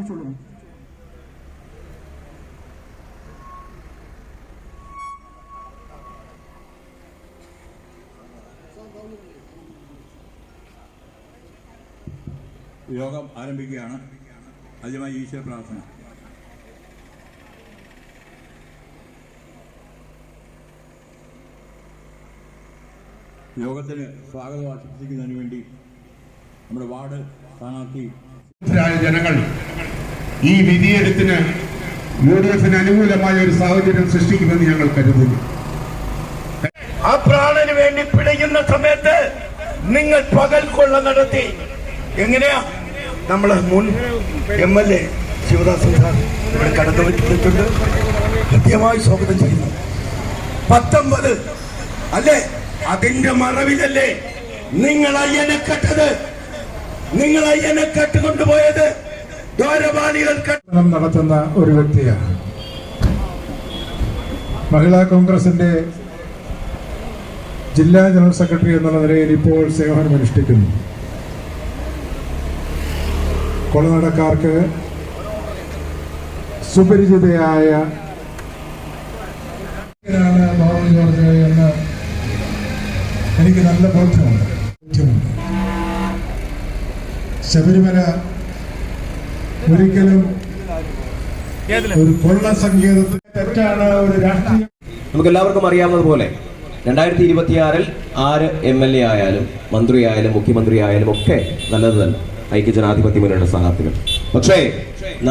ആരംഭിച്ചോളൂ. യോഗം ആരംഭിക്കുകയാണ്. ആദ്യമായി ഈശ്വര പ്രാർത്ഥന. യോഗത്തിന് സ്വാഗതം ആശംസിക്കുന്നതിന് വേണ്ടി നമ്മുടെ വാർഡ് സ്ഥാനാർത്ഥി ജനങ്ങൾ ഈ വിധിയെഴുത്തിന് UDF-ന് അനുകൂലമായ ഒരു സാഹചര്യം സൃഷ്ടിക്കുമെന്ന് ഞങ്ങൾ കരുതുന്നു. ആ പ്രാണന് വേണ്ടി പിടയുന്ന സമയത്ത് നിങ്ങൾ പകൽ കൊള്ള നടത്തി. എങ്ങനെയാ നമ്മളെ മുൻ MLA ശിവദാസൻ സാർ ഇവിടെ കടന്നു വെച്ചിട്ടുണ്ട്. കൃത്യമായി സ്വാഗതം ചെയ്യുന്നു. 19 അല്ലേ, അതിന്റെ മറവിലല്ലേ നിങ്ങൾ അയ്യനെ കെട്ടത്, നിങ്ങൾ അയ്യനെ കെട്ടുകൊണ്ടുപോയത് ദ്വാരപാലികൾ നടത്തുന്ന ഒരു വ്യക്തിയാണ്. മഹിളാ കോൺഗ്രസിന്റെ ജില്ലാ ജനറൽ സെക്രട്ടറി എന്നുള്ള നിലയിൽ ഇപ്പോൾ സേവനമനുഷ്ഠിക്കുന്നു. കൊളനടക്കാർക്ക് സുപരിചിതയായ ബാബു ജോർജ് എന്ന് എനിക്ക് നല്ല ബോധ്യമുണ്ട്. ശബരിമല ഒരിക്കലും ഒരു കൊള്ള സങ്കേതത്തിൽ തെറ്റാണ് ഒരു രാഷ്ട്രീയ. നമുക്ക് എല്ലാവർക്കും അറിയാവുന്നതുപോലെ 2026 ആര് MLA ആയാലും മന്ത്രിയായാലും മുഖ്യമന്ത്രി ആയാലും ഒക്കെ നല്ലത് തന്നെ ഐക്യജനാധിപത്യ മുന്നണിയുടെ സ്ഥാനാർത്ഥികൾ. പക്ഷേ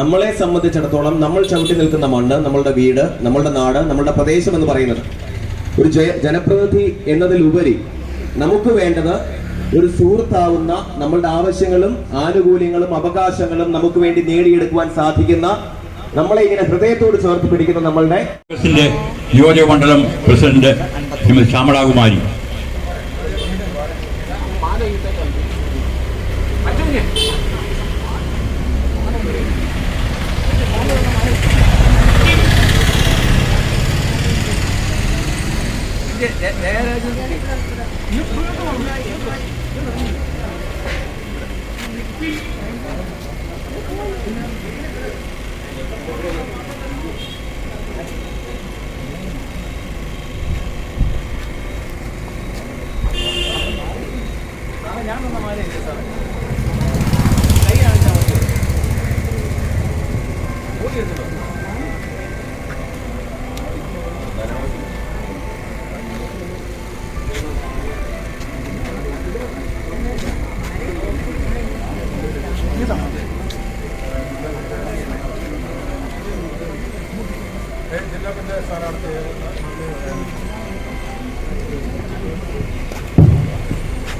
നമ്മളെ സംബന്ധിച്ചിടത്തോളം നമ്മൾ ചവിട്ടി നിൽക്കുന്ന മണ്ണ്, നമ്മളുടെ വീട്, നമ്മളുടെ നാട്, നമ്മളുടെ പ്രദേശം എന്ന് പറയുന്നത് ഒരു ജനപ്രതിനിധി എന്നതിലുപരി നമുക്ക് വേണ്ടത് ഒരു സുഹൃത്താവുന്ന, നമ്മളുടെ ആവശ്യങ്ങളും ആനുകൂല്യങ്ങളും അവകാശങ്ങളും നമുക്ക് വേണ്ടി നേടിയെടുക്കുവാൻ സാധിക്കുന്ന, നമ്മളെ ഇങ്ങനെ ഹൃദയത്തോട് ചേർത്ത് പിടിക്കുന്ന നമ്മളുടെ നിയോജക മണ്ഡലം പ്രസിഡന്റ് ശ്രീമതി ശ്യാമളകുമാരി,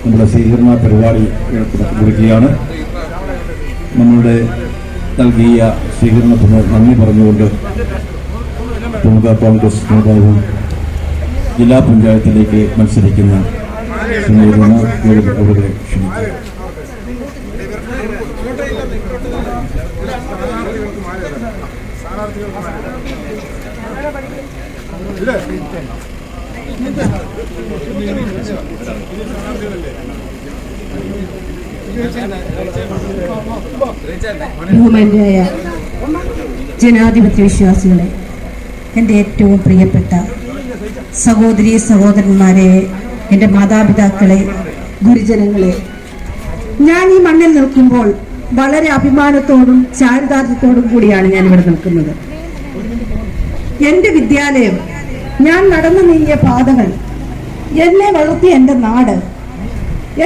നമ്മുടെ സ്വീകരണ പരിപാടി കുറിക്കുകയാണ്. നമ്മളുടെ നൽകിയ സ്വീകരണത്തിന് നന്ദി പറഞ്ഞുകൊണ്ട് പ്രമുഖ കോൺഗ്രസ് നേതാവും ജില്ലാ പഞ്ചായത്തിലേക്ക് മത്സരിക്കുന്ന അവരെ ക്ഷണിച്ചു. ബഹുമാന്യരായ ജനാധിപത്യ വിശ്വാസികളെ, എൻ്റെ ഏറ്റവും പ്രിയപ്പെട്ട സഹോദരീ സഹോദരന്മാരെ, എൻ്റെ മാതാപിതാക്കളെ, ഗുരുജനങ്ങളെ, ഞാൻ ഈ മണ്ണിൽ നിൽക്കുമ്പോൾ വളരെ അഭിമാനത്തോടും ചാരിതാർത്ഥ്യത്തോടും കൂടിയാണ് ഞാൻ ഇവിടെ നിൽക്കുന്നത്. എൻ്റെ വിദ്യാലയം, ഞാൻ നടന്നു നീങ്ങിയ പാതകൾ, എന്നെ വളർത്തിയ എൻ്റെ നാട്,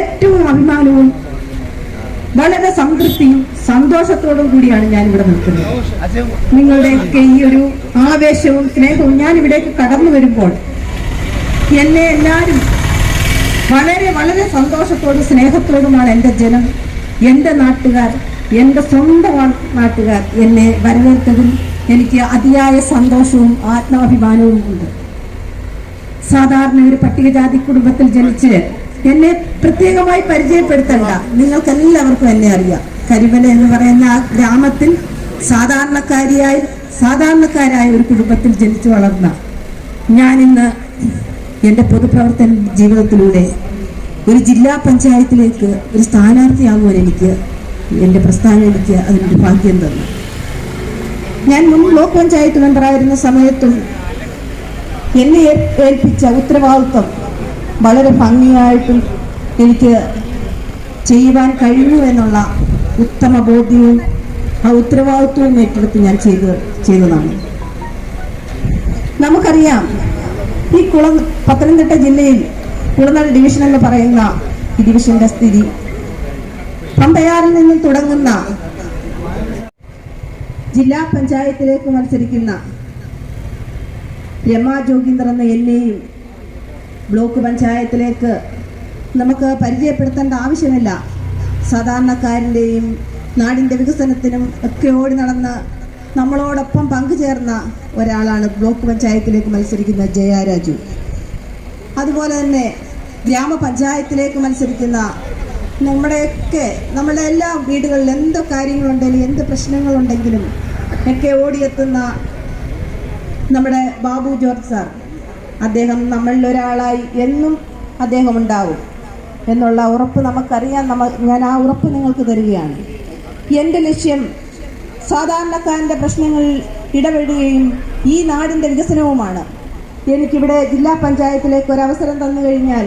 ഏറ്റവും അഭിമാനവും വളരെ സംതൃപ്തിയും സന്തോഷത്തോടും കൂടിയാണ് ഞാൻ ഇവിടെ നിൽക്കുന്നത്. നിങ്ങളുടെയൊക്കെ ഈ ഒരു ആവേശവും സ്നേഹവും, ഞാൻ ഇവിടേക്ക് കടന്നു വരുമ്പോൾ എന്നെ എല്ലാവരും വളരെ വളരെ സന്തോഷത്തോടും സ്നേഹത്തോടുമാണ് എൻ്റെ ജനം, എൻ്റെ നാട്ടുകാർ, എൻ്റെ സ്വന്തം നാട്ടുകാർ എന്നെ വരവേറ്റതിൽ എനിക്ക് അതിയായ സന്തോഷവും ആത്മാഭിമാനവും ഉണ്ട്. സാധാരണ ഒരു പട്ടികജാതി കുടുംബത്തിൽ ജനിച്ച് എന്നെ പ്രത്യേകമായി പരിചയപ്പെടുത്തണ്ട, നിങ്ങൾക്ക് എല്ലാവർക്കും എന്നെ അറിയാം. കരിമല എന്ന് പറയുന്ന ആ ഗ്രാമത്തിൽ സാധാരണക്കാരായ ഒരു കുടുംബത്തിൽ ജനിച്ചു വളർന്ന ഞാനിന്ന് എൻ്റെ പൊതുപ്രവർത്തന ജീവിതത്തിലൂടെ ഒരു ജില്ലാ പഞ്ചായത്തിലേക്ക് ഒരു സ്ഥാനാർത്ഥിയാകുവാൻ എൻ്റെ പ്രസ്ഥാനം എനിക്ക് അതിനൊരു ഭാഗ്യം തന്നു. ഞാൻ മുൻ ബ്ലോക്ക് പഞ്ചായത്ത് മെമ്പറായിരുന്ന സമയത്തും എന്നെ ഏൽപ്പിച്ച ഉത്തരവാദിത്വം വളരെ ഭംഗിയായിട്ടും എനിക്ക് ചെയ്യുവാൻ കഴിഞ്ഞു എന്നുള്ള ഉത്തമ ബോധ്യവും ആ ഉത്തരവാദിത്വവും ഏറ്റെടുത്ത് ഞാൻ ചെയ്തതാണ്. നമുക്കറിയാം, ഈ പത്തനംതിട്ട ജില്ലയിൽ കുളനട ഡിവിഷൻ എന്ന് പറയുന്ന ഈ ഡിവിഷന്റെ സ്ഥിതി പമ്പയാറിൽ നിന്നും തുടങ്ങുന്ന ജില്ലാ പഞ്ചായത്തിലേക്ക് മത്സരിക്കുന്ന രമാ ജോഗീന്ദ്രൻ എന്ന എന്നെയും ബ്ലോക്ക് പഞ്ചായത്തിലേക്ക് നമുക്ക് പരിചയപ്പെടുത്തേണ്ട ആവശ്യമില്ല. സാധാരണക്കാരൻ്റെയും നാടിൻ്റെ വികസനത്തിനും ഒക്കെ ഓടി നടന്ന് നമ്മളോടൊപ്പം പങ്കുചേർന്ന ഒരാളാണ് ബ്ലോക്ക് പഞ്ചായത്തിലേക്ക് മത്സരിക്കുന്ന ജയരാജു. അതുപോലെ തന്നെ ഗ്രാമപഞ്ചായത്തിലേക്ക് മത്സരിക്കുന്ന നമ്മളുടെ എല്ലാ വീടുകളിൽ എന്ത് കാര്യങ്ങളുണ്ടെങ്കിലും എന്ത് പ്രശ്നങ്ങളുണ്ടെങ്കിലും ഒക്കെ ഓടിയെത്തുന്ന നമ്മുടെ ബാബു ജോർജ് സാർ, അദ്ദേഹം നമ്മളിൽ ഒരാളായി എന്നും അദ്ദേഹം ഉണ്ടാവും എന്നുള്ള ഉറപ്പ് നമുക്കറിയാം. ഞാൻ ആ ഉറപ്പ് നിങ്ങൾക്ക് തരികയാണ്. എൻ്റെ ലക്ഷ്യം സാധാരണക്കാരൻ്റെ പ്രശ്നങ്ങളിൽ ഇടപെടുകയും ഈ നാടിൻ്റെ വികസനവുമാണ്. എനിക്കിവിടെ ജില്ലാ പഞ്ചായത്തിലേക്ക് ഒരവസരം തന്നു കഴിഞ്ഞാൽ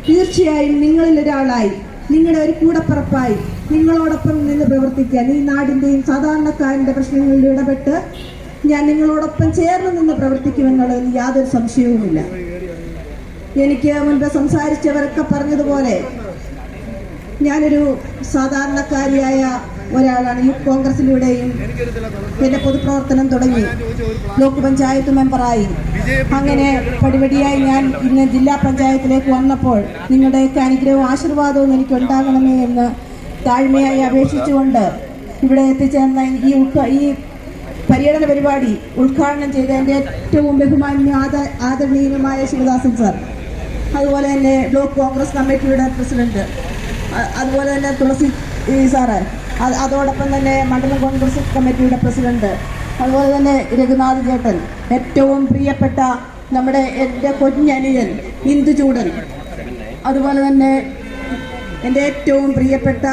തീർച്ചയായും നിങ്ങളിൽ ഒരാളായി, നിങ്ങളുടെ ഒരു കൂടപ്പിറപ്പായി നിങ്ങളോടൊപ്പം നിന്ന് പ്രവർത്തിക്കാൻ, ഈ നാടിൻ്റെയും സാധാരണക്കാരൻ്റെ പ്രശ്നങ്ങളിൽ ഇടപെട്ട് ഞാൻ നിങ്ങളോടൊപ്പം ചേർന്ന് നിന്ന് പ്രവർത്തിക്കുമെന്നുള്ളതിൽ യാതൊരു സംശയവുമില്ല. എനിക്ക് മുൻപ് സംസാരിച്ചവരൊക്കെ പറഞ്ഞതുപോലെ ഞാനൊരു സാധാരണക്കാരിയായ ഒരാളാണ്. യൂത്ത് കോൺഗ്രസിലൂടെയും എൻ്റെ പൊതുപ്രവർത്തനം തുടങ്ങി ബ്ലോക്ക് പഞ്ചായത്ത് മെമ്പറായി, അങ്ങനെ പടിപടിയായി ഞാൻ ഇന്ന് ജില്ലാ പഞ്ചായത്തിലേക്ക് വന്നപ്പോൾ നിങ്ങളുടെയൊക്കെ അനുഗ്രഹവും ആശീർവാദവും എനിക്ക് ഉണ്ടാകണമേ എന്ന് താഴ്മയായി അപേക്ഷിച്ചുകൊണ്ട് ഇവിടെ എത്തിച്ചേർന്ന ഈ പര്യടന പരിപാടി ഉദ്ഘാടനം ചെയ്ത എൻ്റെ ഏറ്റവും ബഹുമാന്യ ആദരണീയനുമായ ശിവദാസൻ സാർ, അതുപോലെ തന്നെ ബ്ലോക്ക് കോൺഗ്രസ് കമ്മിറ്റിയുടെ പ്രസിഡന്റ്, അതുപോലെ തന്നെ തുളസി സാറ്, അതോടൊപ്പം തന്നെ മണ്ഡലം കോൺഗ്രസ് കമ്മിറ്റിയുടെ പ്രസിഡന്റ്, അതുപോലെ തന്നെ രഘുനാഥ് ചേട്ടൻ, ഏറ്റവും പ്രിയപ്പെട്ട എൻ്റെ കുഞ്ഞനിയൻ ഇന്ദുചൂടൻ, അതുപോലെ തന്നെ എൻ്റെ ഏറ്റവും പ്രിയപ്പെട്ട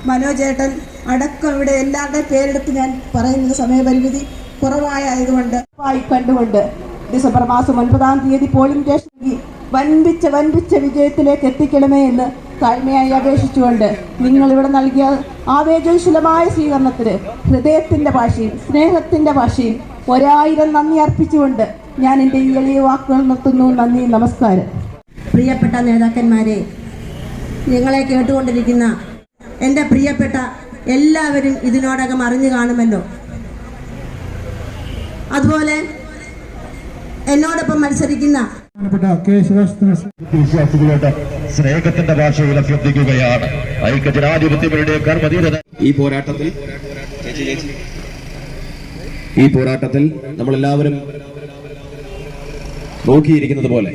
മനോജേട്ടൻ അടക്കം ഇവിടെ എല്ലാവരുടെയും പേരെടുത്ത് ഞാൻ പറയുന്നത് സമയപരിമിതി കുറവായതുകൊണ്ട് കണ്ടുകൊണ്ട് ഡിസംബർ മാസം 9-ാം തീയതി പോളിംഗ് സ്റ്റേഷനിൽ വൻപിച്ച വിജയത്തിലേക്ക് എത്തിക്കണമേ എന്ന് താഴ്മയായി അപേക്ഷിച്ചുകൊണ്ട് നിങ്ങൾ ഇവിടെ നൽകിയ ആവേശോജ്വലമായ സ്വീകരണത്തിന് ഹൃദയത്തിൻ്റെ ഭാഷയും സ്നേഹത്തിൻ്റെ ഭാഷയും 1000 നന്ദി അർപ്പിച്ചുകൊണ്ട് ഞാൻ എൻ്റെ ഈ എളിയ വാക്കുകൾ നിർത്തുന്നു. നന്ദി, നമസ്കാരം. പ്രിയപ്പെട്ട നേതാക്കന്മാരെ, നിങ്ങളെ കേട്ടുകൊണ്ടിരിക്കുന്ന എൻ്റെ പ്രിയപ്പെട്ട എല്ലാവരും ഇതിനോടകം അറിഞ്ഞു കാണുമല്ലോ. അതുപോലെ എന്നോടൊപ്പം മത്സരിക്കുന്ന വിശ്വാസികളുടെ സ്നേഹത്തിന്റെ ഭാഷയിൽ അഭ്യർത്ഥിക്കുകയാണ്. ഐക്യജനാധിപത്യങ്ങളുടെ കർമ്മധീരത. ഈ പോരാട്ടത്തിൽ നമ്മളെല്ലാവരും നോക്കിയിരിക്കുന്നത് പോലെ,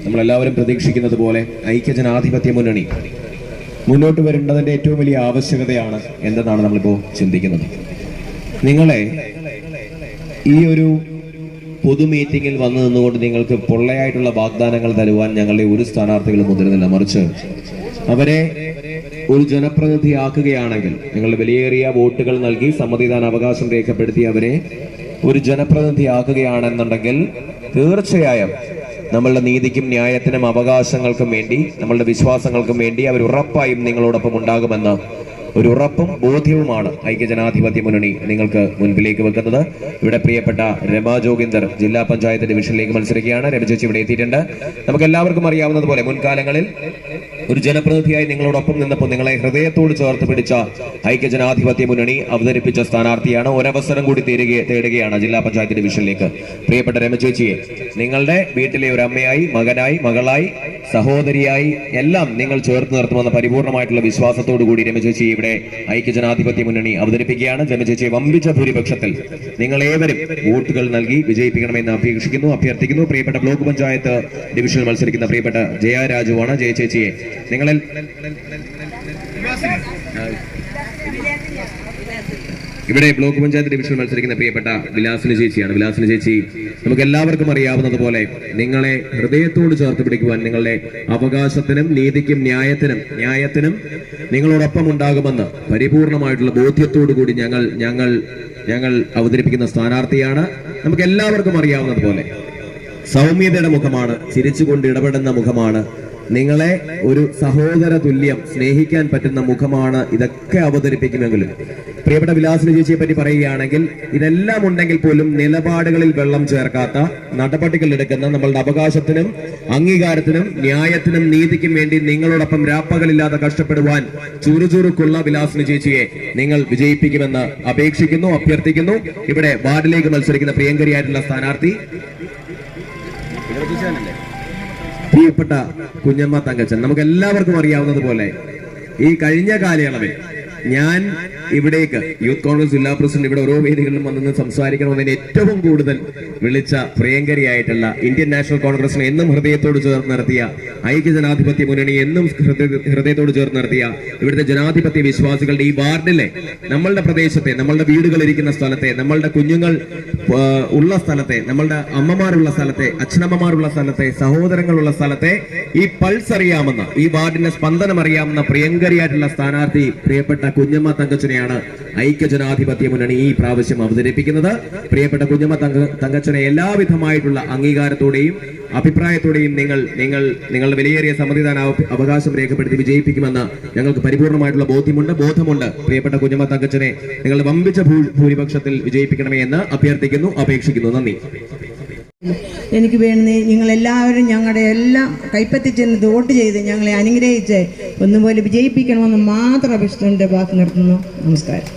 നമ്മളെല്ലാവരും പ്രതീക്ഷിക്കുന്നത് പോലെ ഐക്യജനാധിപത്യ മുന്നണി മുന്നോട്ട് വരേണ്ടതിന്റെ ഏറ്റവും വലിയ ആവശ്യകതയാണ് എന്തെന്നാണ് നമ്മളിപ്പോ ചിന്തിക്കുന്നത്. നിങ്ങളെ ഈ ഒരു പൊതു മീറ്റിംഗിൽ വന്നു നിന്നുകൊണ്ട് നിങ്ങൾക്ക് പൊള്ളയായിട്ടുള്ള വാഗ്ദാനങ്ങൾ തരുവാൻ ഞങ്ങളുടെ ഒരു സ്ഥാനാർത്ഥികളും മുതിരുന്നില്ല. മറിച്ച് അവരെ ഒരു ജനപ്രതിനിധിയാക്കുകയാണെങ്കിൽ, നിങ്ങളുടെ വിലയേറിയ വോട്ടുകൾ നൽകി സമ്മതിദാന അവകാശം രേഖപ്പെടുത്തി അവരെ ഒരു ജനപ്രതിനിധിയാക്കുകയാണെന്നുണ്ടെങ്കിൽ തീർച്ചയായും നമ്മളുടെ നീതിക്കും ന്യായത്തിനും അവകാശങ്ങൾക്കും വേണ്ടി, നമ്മളുടെ വിശ്വാസങ്ങൾക്കും വേണ്ടി അവർ ഉറപ്പായും നിങ്ങളോടൊപ്പം ഉണ്ടാകുമെന്ന് ഒരു ഉറപ്പും ബോധ്യവുമാണ് ഐക്യജനാധിപത്യ മുന്നണി നിങ്ങൾക്ക് മുൻപിലേക്ക് വെക്കുന്നത്. ഇവിടെ പ്രിയപ്പെട്ട രമാ ജോഗീന്ദർ ജില്ലാ പഞ്ചായത്ത് ഡിവിഷനിലേക്ക് മത്സരിക്കുകയാണ്. രമ ചേച്ചി ഇവിടെ എത്തിയിട്ടുണ്ട്. നമുക്ക് എല്ലാവർക്കും അറിയാവുന്നതുപോലെ മുൻകാലങ്ങളിൽ ഒരു ജനപ്രതിനിധിയായി നിങ്ങളോടൊപ്പം നിന്നപ്പോൾ നിങ്ങളെ ഹൃദയത്തോട് ചേർത്ത് പിടിച്ച ഐക്യജനാധിപത്യ മുന്നണി അവതരിപ്പിച്ച സ്ഥാനാർത്ഥിയാണ്. ഒരവസരം കൂടി തേടുകയാണ് ജില്ലാ പഞ്ചായത്ത് ഡിവിഷനിലേക്ക്. പ്രിയപ്പെട്ട രമ ചേച്ചിയെ നിങ്ങളുടെ വീട്ടിലെ ഒരു അമ്മയായി, മകനായി, മകളായി, സഹോദരിയായി എല്ലാം നിങ്ങൾ ചേർത്ത് നിർത്തുമെന്ന പരിപൂർണമായിട്ടുള്ള വിശ്വാസത്തോടു കൂടി രമ ചേച്ചി ഇവിടെ ഐക്യജനാധിപത്യ മുന്നണി അവതരിപ്പിക്കുകയാണ്. രമ ചേച്ചിയെ വമ്പിച്ച ഭൂരിപക്ഷത്തിൽ നിങ്ങളേവരും വോട്ടുകൾ നൽകി വിജയിപ്പിക്കണമെന്ന് അഭ്യർത്ഥിക്കുന്നു. പ്രിയപ്പെട്ട ബ്ലോക്ക് പഞ്ചായത്ത് ഡിവിഷനിൽ മത്സരിക്കുന്ന പ്രിയപ്പെട്ട ജയരാജുവാണ്. ജയ ചേച്ചിയെ നിങ്ങളിൽ ഇവിടെ ബ്ലോക്ക് പഞ്ചായത്ത് ഡിവിഷനിൽ മത്സരിക്കുന്ന പ്രിയപ്പെട്ട വിലാസിനി ചേച്ചിയാണ്. വിലാസിനി ചേച്ചി നമുക്ക് എല്ലാവർക്കും അറിയാവുന്നതുപോലെ നിങ്ങളെ ഹൃദയത്തോട് ചേർത്ത് പിടിക്കുവാൻ, നിങ്ങളുടെ അവകാശത്തിനും നീതിക്കും ന്യായത്തിനും നിങ്ങളോടൊപ്പം ഉണ്ടാകുമെന്ന് പരിപൂർണമായിട്ടുള്ള ബോധ്യത്തോടു കൂടി ഞങ്ങൾ ഞങ്ങൾ അവതരിപ്പിക്കുന്ന സ്ഥാനാർത്ഥിയാണ്. നമുക്ക് എല്ലാവർക്കും അറിയാവുന്നതുപോലെ സൗമ്യതയുടെ മുഖമാണ്, ചിരിച്ചുകൊണ്ട് ഇടപെടുന്ന മുഖമാണ്, നിങ്ങളെ ഒരു സഹോദര തുല്യം സ്നേഹിക്കാൻ പറ്റുന്ന മുഖമാണ്. ഇതൊക്കെ അവതരിപ്പിക്കുമെങ്കിലും പ്രിയപ്പെട്ട വിലാസിനി ചേച്ചിയെ പറ്റി പറയുകയാണെങ്കിൽ ഇതെല്ലാം ഉണ്ടെങ്കിൽ പോലും നിലപാടുകളിൽ വെള്ളം ചേർക്കാത്ത, നടപടികൾ എടുക്കുന്ന, നമ്മളുടെ അവകാശത്തിനും അംഗീകാരത്തിനും ന്യായത്തിനും നീതിക്കും വേണ്ടി നിങ്ങളോടൊപ്പം രാപ്പകലില്ലാതെ കഷ്ടപ്പെടുവാൻ ചുറുചുറുക്കുള്ള വിലാസിനി ചേച്ചിയെ നിങ്ങൾ വിജയിപ്പിക്കുമെന്ന് അപേക്ഷിക്കുന്നു, അഭ്യർത്ഥിക്കുന്നു. ഇവിടെ വാർഡിലേക്ക് മത്സരിക്കുന്ന പ്രിയങ്കരിയായിട്ടുള്ള സ്ഥാനാർത്ഥി പ്രിയപ്പെട്ട കുഞ്ഞമ്മ തങ്കച്ചൻ. നമുക്ക് എല്ലാവർക്കും അറിയാവുന്നതുപോലെ ഈ കഴിഞ്ഞ കാലയളവിൽ ഞാൻ ഇവിടേക്ക് യൂത്ത് കോൺഗ്രസ് ജില്ലാ പ്രസിഡന്റ് ഇവിടെ ഓരോ വേദികളിലും വന്ന് സംസാരിക്കണമെന്ന് ഏറ്റവും കൂടുതൽ വിളിച്ച പ്രിയങ്കരിയായിട്ടുള്ള ഇന്ത്യൻ നാഷണൽ കോൺഗ്രസിനെ എന്നും ഹൃദയത്തോട് ചേർന്ന് നടത്തിയ, ഐക്യജനാധിപത്യ മുന്നണി എന്നും ഹൃദയത്തോട് ചേർന്ന് നടത്തിയ ഇവിടുത്തെ ജനാധിപത്യ വിശ്വാസികളുടെ ഈ വാർഡിലെ, നമ്മളുടെ പ്രദേശത്തെ, നമ്മളുടെ വീടുകളിരിക്കുന്ന സ്ഥലത്തെ, നമ്മളുടെ കുഞ്ഞുങ്ങൾ ഉള്ള സ്ഥലത്തെ, നമ്മളുടെ അമ്മമാരുള്ള സ്ഥലത്തെ, അച്ഛനമ്മമാരുള്ള സ്ഥലത്തെ, സഹോദരങ്ങളുള്ള സ്ഥലത്തെ ഈ പൾസ് അറിയാമെന്ന, ഈ വാർഡിന്റെ സ്പന്ദനം അറിയാവുന്ന പ്രിയങ്കരിയായിട്ടുള്ള സ്ഥാനാർത്ഥി പ്രിയപ്പെട്ട കുഞ്ഞമ്മ തങ്കച്ചനെയാണ് ഐക്യജനാധിപത്യ മുന്നണി ഈ പ്രാവശ്യം അവതരിപ്പിക്കുന്നത്. പ്രിയപ്പെട്ട കുഞ്ഞമ്മ തങ്കച്ചനെ എല്ലാവിധമായിട്ടുള്ള അംഗീകാരത്തോടെയും അഭിപ്രായത്തോടെയും നിങ്ങളുടെ വിലയേറിയ സമ്മതിദാന അവകാശം രേഖപ്പെടുത്തി വിജയിപ്പിക്കുമെന്ന് ഞങ്ങൾക്ക് പരിപൂർണമായിട്ടുള്ള ബോധമുണ്ട്. പ്രിയപ്പെട്ട കുഞ്ഞമ്മ തങ്കച്ചനെ നിങ്ങളുടെ വമ്പിച്ച ഭൂരിപക്ഷത്തിൽ വിജയിപ്പിക്കണമേ എന്ന് അഭ്യർത്ഥിക്കുന്നു, അപേക്ഷിക്കുന്നു. നന്ദി. എനിക്ക് വേണ്ടി നിങ്ങളെല്ലാവരും ഞങ്ങളുടെ എല്ലാം കൈപ്പറ്റിച്ചെന്ന് വോട്ട് ചെയ്ത് ഞങ്ങളെ അനുഗ്രഹിച്ച് ഒന്നുപോലെ വിജയിപ്പിക്കണമെന്ന് മാത്രം അപേക്ഷിച്ചുകൊണ്ട് വാക്ക് നിർത്തുന്നു. നമസ്കാരം.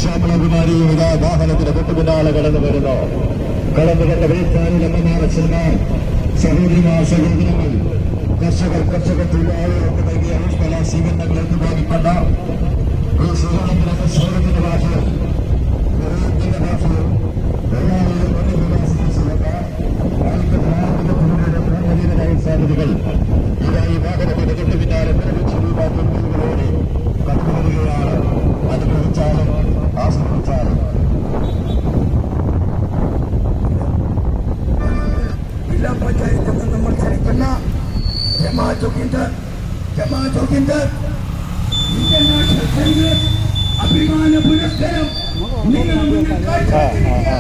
ശ്യാമളകുമാരിയുടെ വാഹനത്തിന് തൊട്ടു പിന്നാലെ കടന്നു വരുന്നു. കടന്നു കണ്ട വീട്ടാനിലമ്മമാർ, അച്ഛന്മാർ, സഹോദരിമാർ, സഹോദരങ്ങൾ, കർഷക തൊഴിലാളികൾക്ക് നൽകിയ സ്ഥല സ്വീകരണങ്ങൾ ഏറ്റുവാങ്ങിക്കൊണ്ട ഈ സ്വീകരണത്തിലൊക്കെ സ്വർഗത്തിന്റെ ഭാഷയും ഹൃദയത്തിന്റെ ഭാഷയും സാധ്യതകൾ ഇതായി വാഹനത്തിന് തൊട്ടു പിന്നാലെ നിർമ്മിച്ചോടെ കടന്നു വരികയാണ്. അനുഭവിച്ചാലും ആസ്വദിച്ചാലും ജില്ലാ പഞ്ചായത്തിൽ നിന്ന് മത്സരിക്കുന്ന ജമാ ജോഗിന്ദർ ഇന്ത്യൻ നാഷണൽ കോൺഗ്രസ് അഭിമാന പുരസ്കാരം നിങ്ങൾ മുന്നിൽ കാഴ്ചവെച്ചിരിക്കുക.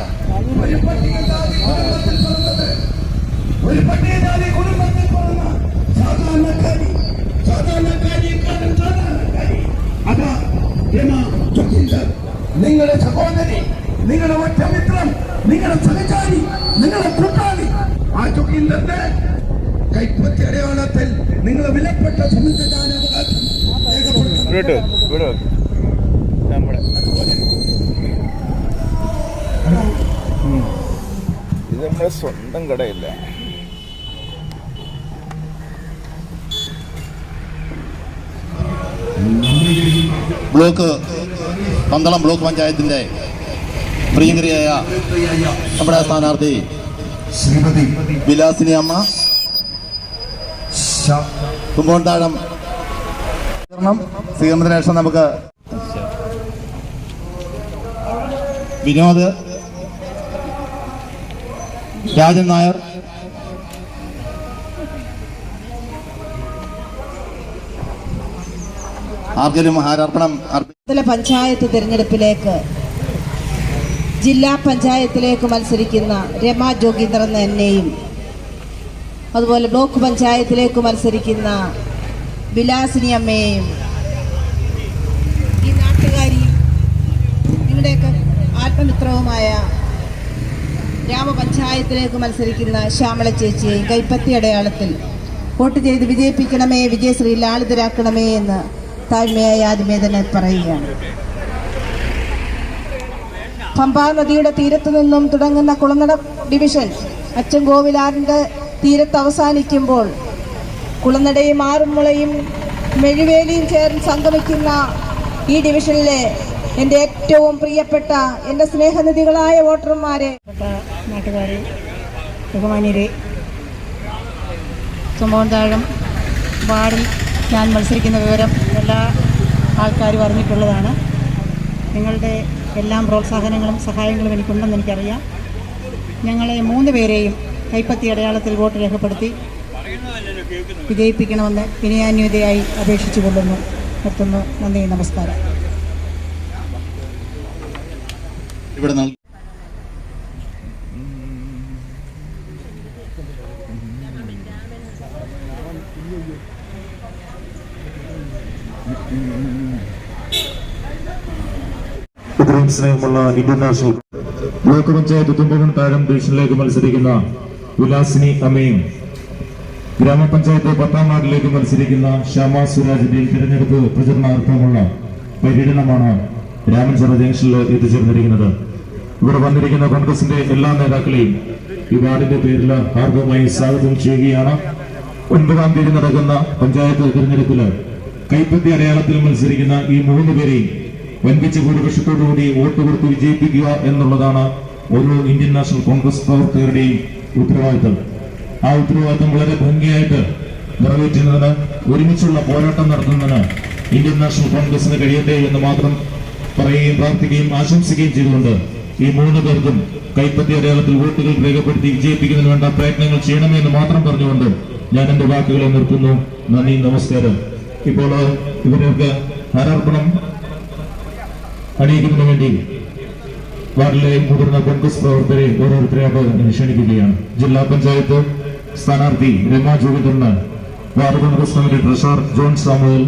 ഒരു പട്ടികജാതി കുടുംബത്തിൽ പോകുന്ന സാധാരണക്കാരി അതാ ജമാ ജോഗിന്ദർ, നിങ്ങളുടെ സഹോദരി, നിങ്ങളുടെ ഒറ്റമിത്രം, നിങ്ങളുടെ സഹചാരി, നിങ്ങളുടെ കൂട്ടാളി. ആ ജോഗിന്ദറിന്റെ കൈപ്പത്തി അടയാളത്തിൽ നിങ്ങളെ വിലപ്പെട്ട സമ്മതിദാനാവകാശം ഇത് നമ്മുടെ സ്വന്തം കടയില്ല. പന്തളം ബ്ലോക്ക് പഞ്ചായത്തിന്റെ പ്രിയങ്കരിയായ നമ്മുടെ സ്ഥാനാർത്ഥി ശ്രീമതി വിലാസിനി അമ്മ കുമ്പോൺതാഴം സ്വീകരണത്തിന് ശേഷം നമുക്ക് വിനോദ് രാജൻ നായർ, ആർക്കെങ്കിലും ഹാരാർപ്പണം പഞ്ചായത്ത് തിരഞ്ഞെടുപ്പിലേക്ക് ജില്ലാ പഞ്ചായത്തിലേക്ക് മത്സരിക്കുന്ന രമാ ജോഗീന്ദ്രൻ എന്നെയും, അതുപോലെ ബ്ലോക്ക് പഞ്ചായത്തിലേക്ക് മത്സരിക്കുന്ന വിലാസിനി അമ്മയെയും, ഈ നാട്ടുകാരിയും നിങ്ങളുടെയൊക്കെ ആത്മമിത്രവുമായ ഗ്രാമപഞ്ചായത്തിലേക്ക് മത്സരിക്കുന്ന ശ്യാമള ചേച്ചിയെയും കൈപ്പത്തി അടയാളത്തിൽ വോട്ട് ചെയ്ത് വിജയിപ്പിക്കണമേ, വിജയശ്രീ ലാളിതരാക്കണമേ എന്ന് താഴ്മയായ ആദ്യമേ തന്നെ പറയുകയാണ്. പമ്പാ നദിയുടെ തീരത്തു നിന്നും തുടങ്ങുന്ന കുളനട ഡിവിഷൻ അച്ചൻകോവിലാറിൻ്റെ തീരത്ത് അവസാനിക്കുമ്പോൾ കുളനടയും ആറുമുളയും മെഴുവേലിയും ചേർന്ന് സംഗമിക്കുന്ന ഈ ഡിവിഷനിലെ എൻ്റെ ഏറ്റവും പ്രിയപ്പെട്ട എൻ്റെ സ്നേഹനിധികളായ വോട്ടർമാരെ, നാട്ടുകാരെ, ബഹുമാന്യരെ, കുമ്പോൺതാഴം വാർഡിൽ ഞാൻ മത്സരിക്കുന്ന വിവരം എല്ലാ ആൾക്കാരും അറിഞ്ഞിട്ടുള്ളതാണ്. നിങ്ങളുടെ എല്ലാം പ്രോത്സാഹനങ്ങളും സഹായങ്ങളും എനിക്കുണ്ടെന്ന് എനിക്കറിയാം. ഞങ്ങളെ 3 പേരെയും കൈപ്പത്തി അടയാളത്തിൽ വോട്ട് രേഖപ്പെടുത്തി വിജയിപ്പിക്കണമെന്ന് വിനയാന്യതയായി അപേക്ഷിച്ചു കൊള്ളുന്നു. നിർത്തുന്നു. നന്ദി, നമസ്കാരം. ഇവിടെ നൽകി ഇത്രയും സ്നേഹമുള്ള ഇന്ത്യൻ നാഷണൽ ബ്ലോക്ക് പഞ്ചായത്ത് തുമ്പകുളം താഴം ഡിവിഷനിലേക്ക് മത്സരിക്കുന്ന വിലാസിനി അമ്മയും ഗ്രാമപഞ്ചായത്ത് 10ാം വാർഡിലേക്ക് മത്സരിക്കുന്ന ശ്യാമ സുരാജിന്റെയും തിരഞ്ഞെടുപ്പ് പ്രചരണാർത്ഥമുള്ള പര്യടനമാണ് രാമൻചിറ ജംഗ്ഷനിൽ എത്തിച്ചേർന്നിരിക്കുന്നത്. ഇവിടെ വന്നിരിക്കുന്ന കോൺഗ്രസിന്റെ എല്ലാ നേതാക്കളെയും ഈ വാർഡിന്റെ പേരിൽ ഹാർദവമായി സ്വാഗതം ചെയ്യുകയാണ്. 9ാം തീയതി നടക്കുന്ന പഞ്ചായത്ത് തിരഞ്ഞെടുപ്പില് കൈപ്പത്തി അടയാളത്തിൽ മത്സരിക്കുന്ന ഈ 3 പേരെയും വൻപിച്ച ഭൂരിപക്ഷത്തോടുകൂടി വോട്ട് കൊടുത്ത് വിജയിപ്പിക്കുക എന്നുള്ളതാണ് ഓരോ ഇന്ത്യൻ നാഷണൽ കോൺഗ്രസ് പ്രവർത്തകരുടെയും ഉത്തരവാദിത്തം. ആ ഉത്തരവാദിത്തം വളരെ ഭംഗിയായിട്ട് നിറവേറ്റുന്നതിന്, ഒരുമിച്ചുള്ള പോരാട്ടം നടത്തുന്നതിന് ഇന്ത്യൻ നാഷണൽ കോൺഗ്രസിന് കഴിയട്ടെ എന്ന് മാത്രം പറയുകയും പ്രാർത്ഥിക്കുകയും ആശംസിക്കുകയും ചെയ്തുകൊണ്ട് ഈ 3 പേർക്കും കൈപ്പത്തി അടയാളത്തിൽ വോട്ടുകൾ രേഖപ്പെടുത്തി വിജയിപ്പിക്കുന്നതിന് വേണ്ട പ്രയത്നങ്ങൾ ചെയ്യണമെന്ന് മാത്രം പറഞ്ഞുകൊണ്ട് ഞാൻ എന്റെ വാക്കുകളെ നിർത്തുന്നു. നന്ദി, നമസ്കാരം. ഇപ്പോൾ ഇവരൊക്കെ ഹാരാർപ്പണം അണിയിക്കുന്നതിന് വേണ്ടി വാർഡിലെ മുതിർന്ന കോൺഗ്രസ് പ്രവർത്തകരെ ഓരോരുത്തരെയായിട്ട് ക്ഷണിക്കുകയാണ്. ജില്ലാ പഞ്ചായത്ത് സ്ഥാനാർത്ഥി രമ ജോഗിന്ദ്രന്, ward Congress committee treasurer John Samuel,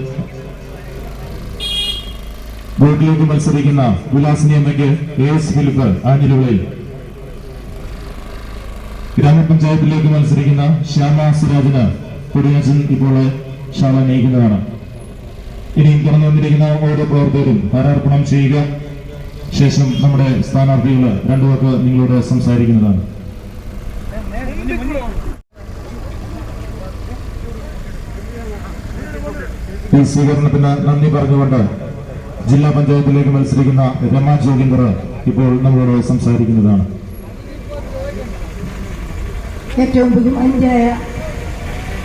ബ്ലോക്കിലേക്ക് മത്സരിക്കുന്ന വിലാസിനി അമ്മയ്ക്ക് AS ഫിലിപ്പ് ആഞ്ഞിലുകളിൽ, ഗ്രാമപഞ്ചായത്തിലേക്ക് മത്സരിക്കുന്ന ശ്യാമ സുരാജിന് കൊടിയാച്ചൻ ഇപ്പോൾ ശാല നയിക്കുന്നതാണ്. ഇനിയും തുറന്നു വന്നിരിക്കുന്ന ഓരോ പ്രവർത്തകരും ഹാരാർപ്പണം ചെയ്യുക. ശേഷം നമ്മുടെ സ്ഥാനാർത്ഥികൾ 2 വാക്ക് നിങ്ങളോട് സംസാരിക്കുന്നതാണ്. ഈ സ്വീകരണത്തിന് നന്ദി പറഞ്ഞുകൊണ്ട് ജില്ലാ പഞ്ചായത്തിലേക്ക് മത്സരിക്കുന്ന രമ ജോഗീന്ദ്ര ഇപ്പോൾ നമ്മളോട് സംസാരിക്കുന്നതാണ്. ഏറ്റവും ബഹുമാന്യരായ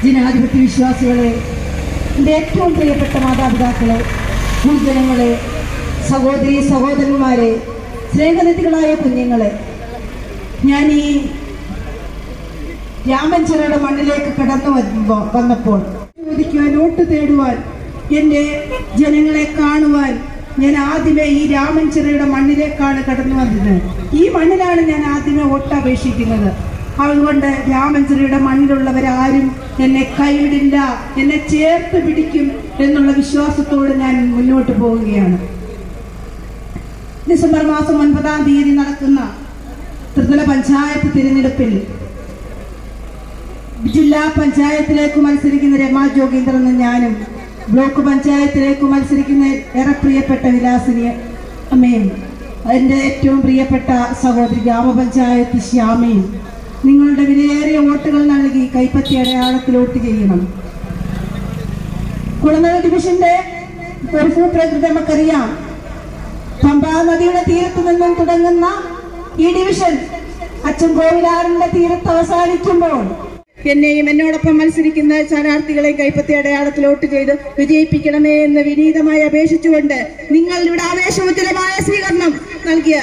ജനാധിപത്യ വിശ്വാസികളെ, എൻ്റെ ഏറ്റവും പ്രിയപ്പെട്ട മാതാപിതാക്കളെ, ഭൂജനങ്ങളെ, സഹോദരി സഹോദരന്മാരെ, സ്നേഹനിധികളായ കുഞ്ഞുങ്ങളെ, ഞാൻ ഈ രാമൻചിറയുടെ മണ്ണിലേക്ക് കടന്നു വന്നപ്പോൾ ചോദിക്കുവാൻ, വോട്ട് തേടുവാൻ, എൻ്റെ ജനങ്ങളെ കാണുവാൻ ഞാൻ ആദ്യമേ ഈ രാമൻചിറയുടെ മണ്ണിലേക്കാണ് കടന്നു വന്നത്. ഈ മണ്ണിലാണ് ഞാൻ ആദ്യമേ വോട്ട് അപേക്ഷിക്കുന്നത്. അതുകൊണ്ട് രാമൻചിറയുടെ മണ്ണിലുള്ളവരാരും എന്നെ കൈവിടില്ല, എന്നെ ചേർത്ത് പിടിക്കും എന്നുള്ള വിശ്വാസത്തോടെ ഞാൻ മുന്നോട്ട് പോവുകയാണ്. ഡിസംബർ മാസം 9ാം തീയതി നടക്കുന്ന ത്രിതല പഞ്ചായത്ത് തിരഞ്ഞെടുപ്പിൽ ജില്ലാ പഞ്ചായത്തിലേക്ക് മത്സരിക്കുന്ന രമ ജോഗീന്ദ്രൻ എന്ന ഞാനും, ബ്ലോക്ക് പഞ്ചായത്തിലേക്ക് മത്സരിക്കുന്ന ഏറെ പ്രിയപ്പെട്ട വിലാസിനി അമ്മയും, എൻ്റെ ഏറ്റവും പ്രിയപ്പെട്ട സഹോദരി ഗ്രാമപഞ്ചായത്ത് ശ്യാമയും നിങ്ങളുടെ വിലയേറിയ വോട്ടുകൾ നൽകി കൈപ്പത്തി അടയാളത്തിൽ വോട്ട് ചെയ്യണം. കുളനട ഡിവിഷന്റെ ഒരു ഭൂപ്രകൃതി നമുക്കറിയാം. പമ്പാ നദിയുടെ തീരത്ത് നിന്നും തുടങ്ങുന്ന ഈ ഡിവിഷൻ അച്ചൻകോവിലാറിന്റെ തീരത്ത് അവസാനിക്കുമ്പോൾ എന്നെയും എന്നോടൊപ്പം മത്സരിക്കുന്ന സ്ഥാനാർത്ഥികളെ കൈപ്പത്തി അടയാളത്തിൽ വോട്ട് ചെയ്ത് വിജയിപ്പിക്കണമേ എന്ന് വിനീതമായി അപേക്ഷിച്ചുകൊണ്ട് നിങ്ങൾ ഇവിടെ ആവേശോജ്വലമായ സ്വീകരണം നൽകിയ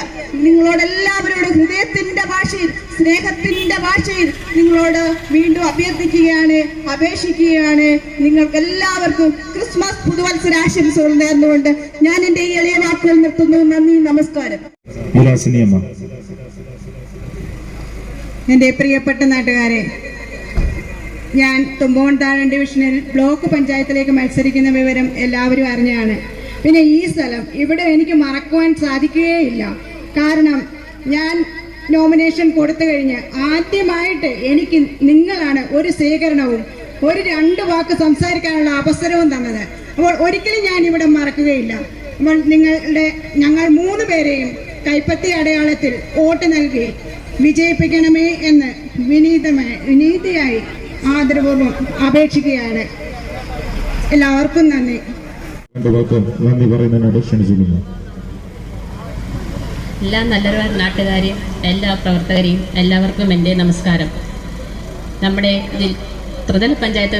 നിങ്ങളോടെല്ലാവരോടും ഹൃദയത്തിന്റെ ഭാഷയിൽ, സ്നേഹത്തിന്റെ ഭാഷയിൽ നിങ്ങളോട് വീണ്ടും അഭ്യർത്ഥിക്കുകയാണ്, അപേക്ഷിക്കുകയാണ്. നിങ്ങൾക്കെല്ലാവർക്കും ക്രിസ്മസ് പുതുവത്സരാശംസകൾ നേർന്നുകൊണ്ട് ഞാൻ എന്റെ ഈ എളിയ വാക്കുകൾ നിർത്തുന്നു. നന്ദി, നമസ്കാരം. എന്റെ പ്രിയപ്പെട്ട നാട്ടുകാരെ, ഞാൻ തുമ്പകുളം താഴം ഡിവിഷനിൽ ബ്ലോക്ക് പഞ്ചായത്തിലേക്ക് മത്സരിക്കുന്ന വിവരം എല്ലാവരും അറിഞ്ഞാണ്. പിന്നെ ഈ സ്ഥലം ഇവിടെ എനിക്ക് മറക്കുവാൻ സാധിക്കുകയില്ല. കാരണം ഞാൻ നോമിനേഷൻ കൊടുത്തു കഴിഞ്ഞ് ആദ്യമായിട്ട് എനിക്ക് നിങ്ങളാണ് ഒരു സ്വീകരണവും ഒരു 2 വാക്ക് സംസാരിക്കാനുള്ള അവസരവും തന്നത്. അപ്പോൾ ഒരിക്കലും ഞാൻ ഇവിടെ മറക്കുകയില്ല. അപ്പോൾ ഞങ്ങൾ 3 പേരെയും കൈപ്പത്തി അടയാളത്തിൽ വോട്ട് നൽകി വിജയിപ്പിക്കണമേ എന്ന് വിനീതയായി ആദരപൂർവ്വം അപേക്ഷിക്കുകയാണ്. എല്ലാവർക്കും നന്ദി. നന്ദി പറയുന്നതിനോട് ക്ഷണിച്ചിരിക്കുന്നു. എല്ലാ നല്ലൊരു നാട്ടുകാരെയും എല്ലാ പ്രവർത്തകരെയും എല്ലാവർക്കും എൻ്റെ നമസ്കാരം. നമ്മുടെ ത്രിതല പഞ്ചായത്ത്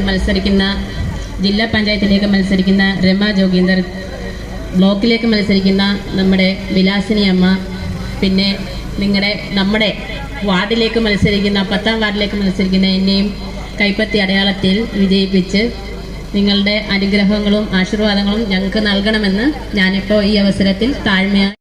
ജില്ലാ പഞ്ചായത്തിലേക്ക് മത്സരിക്കുന്ന രമ ജോഗീന്ദർ ബ്ലോക്കിലേക്ക് മത്സരിക്കുന്ന നമ്മുടെ വിലാസിനി അമ്മ, പിന്നെ നമ്മുടെ വാർഡിലേക്ക് മത്സരിക്കുന്ന 10ാം വാർഡിലേക്ക് മത്സരിക്കുന്ന എന്നെയും കൈപ്പത്തി അടയാളത്തിൽ വിജയിപ്പിച്ച് നിങ്ങളുടെ അനുഗ്രഹങ്ങളും ആശീർവാദങ്ങളും ഞങ്ങൾക്ക് നൽകണമെന്ന് ഞാനിപ്പോൾ ഈ അവസരത്തിൽ താഴ്മയായി